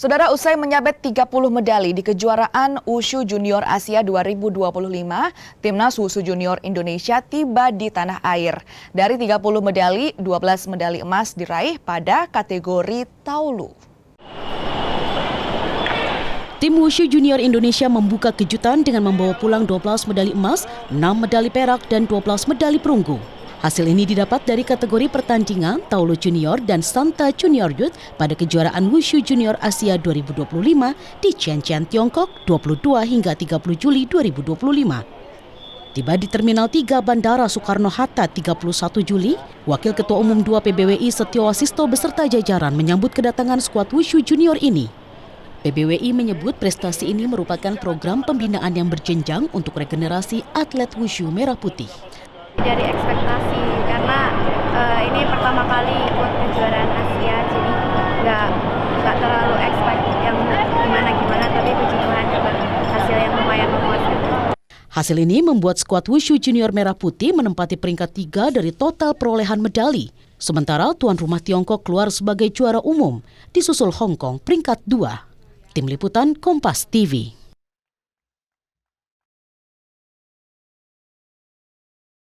Saudara, usai menyabet 30 medali di kejuaraan Wushu Junior Asia 2025, Timnas Wushu Junior Indonesia tiba di tanah air. Dari 30 medali, 12 medali emas diraih pada kategori taulu. Tim Wushu Junior Indonesia membuka kejutan dengan membawa pulang 12 medali emas, 6 medali perak, dan 12 medali perunggu. Hasil ini didapat dari kategori pertandingan Taulu Junior dan Santa Junior Youth pada kejuaraan Wushu Junior Asia 2025 di Shenzhen, Tiongkok 22 hingga 30 Juli 2025. Tiba di Terminal 3 Bandara Soekarno-Hatta 31 Juli, Wakil Ketua Umum 2 PBWI Setio Wasisto beserta jajaran menyambut kedatangan skuad Wushu Junior ini. PBWI menyebut prestasi ini merupakan program pembinaan yang berjenjang untuk regenerasi atlet Wushu Merah Putih. Dari ekspektasi, karena ini pertama kali ikut kejuaraan Asia, jadi nggak terlalu expect yang gimana, tapi puji Tuhan dapat hasil yang lumayan memuaskan. Hasil ini membuat skuad Wushu Junior Merah Putih menempati peringkat 3 dari total perolehan medali. Sementara tuan rumah Tiongkok keluar sebagai juara umum, disusul Hong Kong peringkat 2. Tim Liputan Kompas TV.